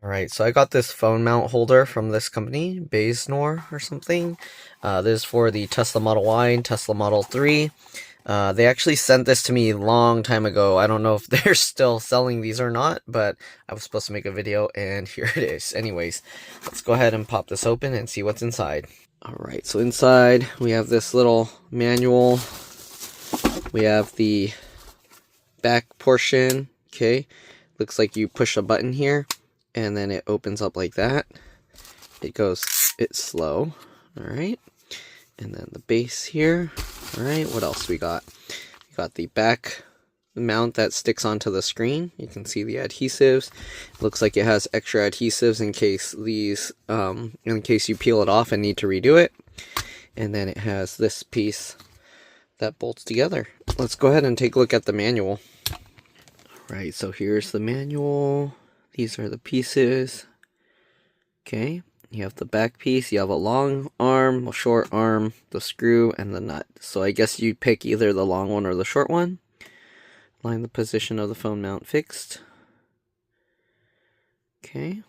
Alright, so I got this phone mount holder from this company, Basenor or something. This is for the Tesla Model Y and Tesla Model 3. They actually sent this to me a long time ago. I don't know if they're still selling these or not, but I was supposed to make a video, and here it is. Anyways, let's go ahead and pop this open and see what's inside. Alright, so inside we have this little manual. We have the back portion, okay. Looks like you push a button here, and then it opens up like that. It's slow, alright. And then the base here, alright. What else we got? We got the back mount that sticks onto the screen. You can see the adhesives. Looks like it has extra adhesives in case you peel it off and need to redo it. And then it has this piece that bolts together. Let's go ahead and take a look at the manual. Alright, so here's the manual. These are the pieces. Okay, you have the back piece, you have a long arm, a short arm, the screw, and the nut. So I guess you pick either the long one or the short one. Line the position of the phone mount fixed. Okay.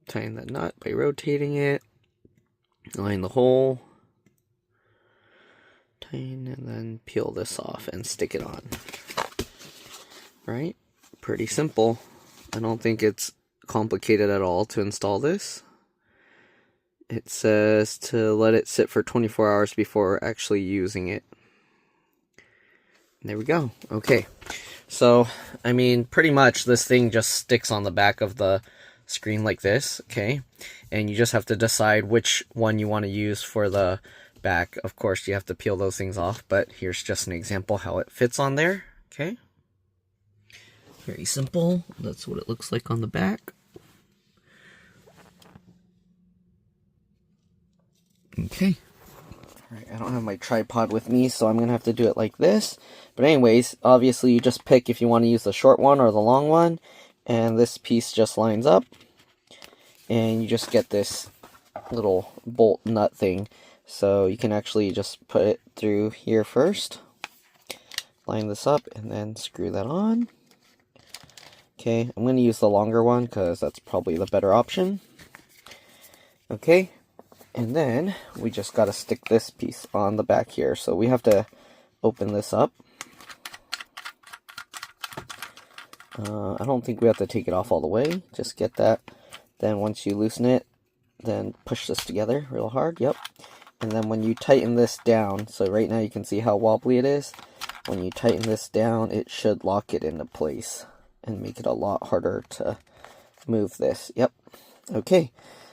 Tighten the nut by rotating it. Line the hole. Tighten and then peel this off and stick it on. Right? Pretty simple. I don't think it's complicated at all to install this. It says to let it sit for 24 hours before actually using it. There we go. Okay. So, I mean, pretty much this thing just sticks on the back of the screen like this, okay? And you just have to decide which one you want to use for the back. Of course, you have to peel those things off, but here's just an example how it fits on there, okay? Very simple. That's what it looks like on the back. Okay. Alright, I don't have my tripod with me, so I'm going to have to do it like this. But anyways, obviously you just pick if you want to use the short one or the long one. And this piece just lines up. And you just get this little bolt nut thing. So you can actually just put it through here first. Line this up and then screw that on. Okay, I'm going to use the longer one because that's probably the better option. Okay, and then we just got to stick this piece on the back here. So we have to open this up. I don't think we have to take it off all the way. Just get that. Then once you loosen it, then push this together real hard. Yep. And then when you tighten this down, so right now you can see how wobbly it is. When you tighten this down, it should lock it into place and make it a lot harder to move this. Yep. Okay.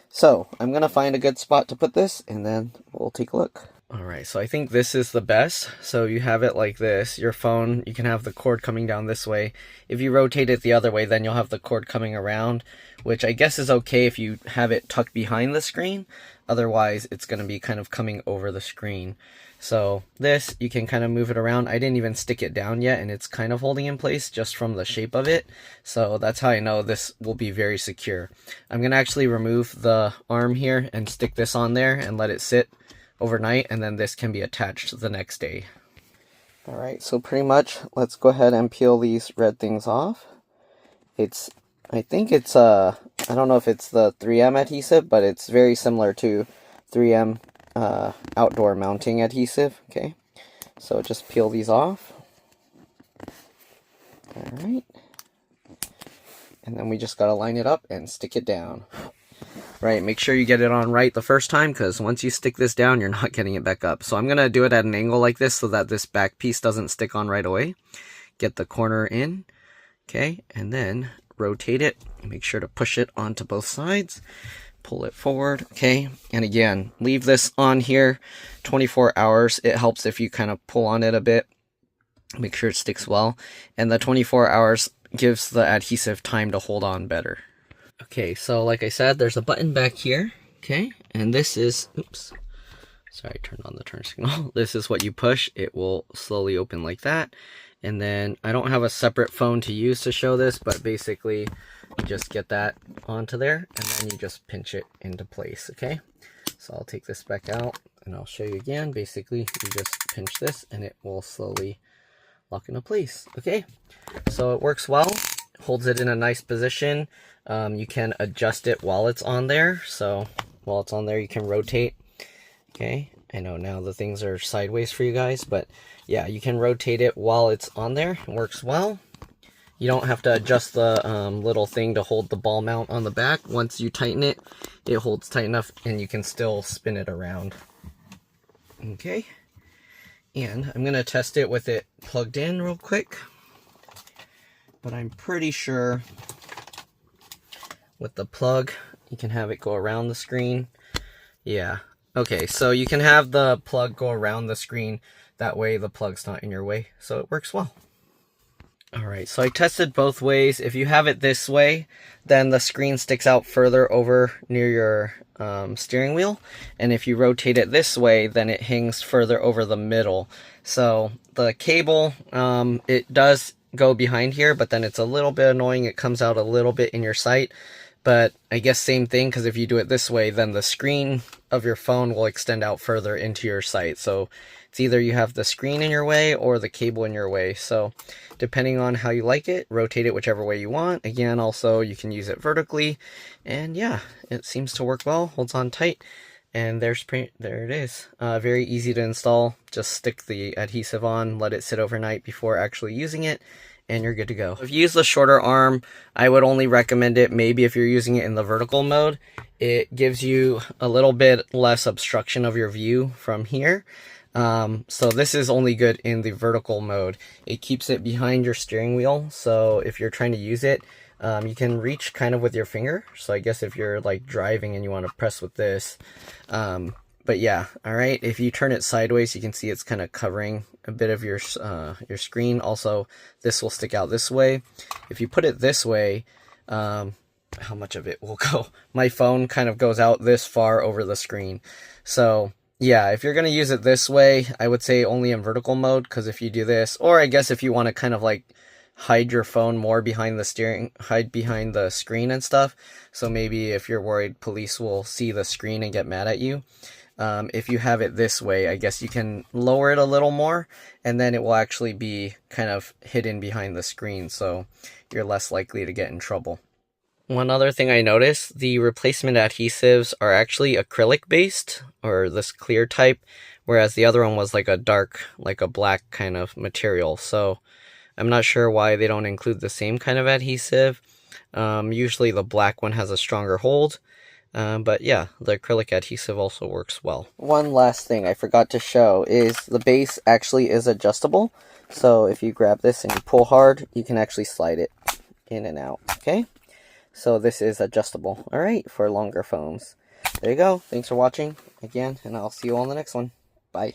So I'm going to find a good spot to put this, and then we'll take a look. Alright, so I think this is the best. So you have it like this. Your phone, you can have the cord coming down this way. If you rotate it the other way, then you'll have the cord coming around, which I guess is okay if you have it tucked behind the screen. Otherwise, it's going to be kind of coming over the screen. So this, you can kind of move it around. I didn't even stick it down yet, and it's kind of holding in place just from the shape of it. So that's how I know this will be very secure. I'm going to actually remove the arm here and stick this on there and let it sit overnight, and then this can be attached the next day. Alright, so pretty much, let's go ahead and peel these red things off. I think it's, I don't know if it's the 3M adhesive, but it's very similar to 3M outdoor mounting adhesive, okay? So just peel these off. Alright. And then we just gotta line it up and stick it down. Right, make sure you get it on right the first time, because once you stick this down, you're not getting it back up. So I'm going to do it at an angle like this so that this back piece doesn't stick on right away. Get the corner in, okay, and then rotate it. Make sure to push it onto both sides. Pull it forward, okay, and again, leave this on here 24 hours. It helps if you kind of pull on it a bit. Make sure it sticks well. And the 24 hours gives the adhesive time to hold on better. Okay, so like I said, there's a button back here, okay, and this is, oops, sorry, I turned on the turn signal. This is what you push. It will slowly open like that, and then I don't have a separate phone to use to show this, but basically you just get that onto there, and then you just pinch it into place, okay? So I'll take this back out, and I'll show you again. Basically, you just pinch this, and it will slowly lock into place, okay? So it works well. holds it in a nice position. You can adjust it while it's on there. So while it's on there, you can rotate. Okay, I know now the things are sideways for you guys, but yeah, you can rotate it while it's on there. It works well. You don't have to adjust the little thing to hold the ball mount on the back. Once you tighten it, it holds tight enough and you can still spin it around. Okay, and I'm gonna test it with it plugged in real quick, but I'm pretty sure with the plug, you can have it go around the screen. Yeah, okay, so you can have the plug go around the screen. That way the plug's not in your way, so it works well. Alright, so I tested both ways. If you have it this way, then the screen sticks out further over near your steering wheel. And if you rotate it this way, then it hangs further over the middle. So the cable, it does go behind here, but then it's a little bit annoying. It comes out a little bit in your sight. But I guess same thing, because if you do it this way, then the screen of your phone will extend out further into your sight. So it's either you have the screen in your way or the cable in your way. So depending on how you like it, rotate it whichever way you want. Again, also you can use it vertically. And yeah, it seems to work well, holds on tight. And there it is. Very easy to install. Just stick the adhesive on, let it sit overnight before actually using it, and you're good to go. If you use the shorter arm, I would only recommend it maybe if you're using it in the vertical mode. It gives you a little bit less obstruction of your view from here. So this is only good in the vertical mode. It keeps it behind your steering wheel, so if you're trying to use it, you can reach kind of with your finger. So I guess if you're like driving and you want to press with this, but yeah, all right. If you turn it sideways, you can see it's kind of covering a bit of your screen. Also, this will stick out this way. If you put it this way, how much of it will go? My phone kind of goes out this far over the screen. So yeah, if you're going to use it this way, I would say only in vertical mode, because if you do this, or I guess if you want to kind of like hide your phone more behind the hide behind the screen and stuff. So maybe if you're worried police will see the screen and get mad at you. If you have it this way, I guess you can lower it a little more, and then it will actually be kind of hidden behind the screen, so you're less likely to get in trouble. One other thing I noticed, the replacement adhesives are actually acrylic based, or this clear type, whereas the other one was like a dark, like a black kind of material. So I'm not sure why they don't include the same kind of adhesive. Usually the black one has a stronger hold. But yeah, the acrylic adhesive also works well. One last thing I forgot to show is the base actually is adjustable. So if you grab this and you pull hard, you can actually slide it in and out, okay? So this is adjustable, all right, for longer phones. There you go. Thanks for watching again, and I'll see you all in the next one. Bye.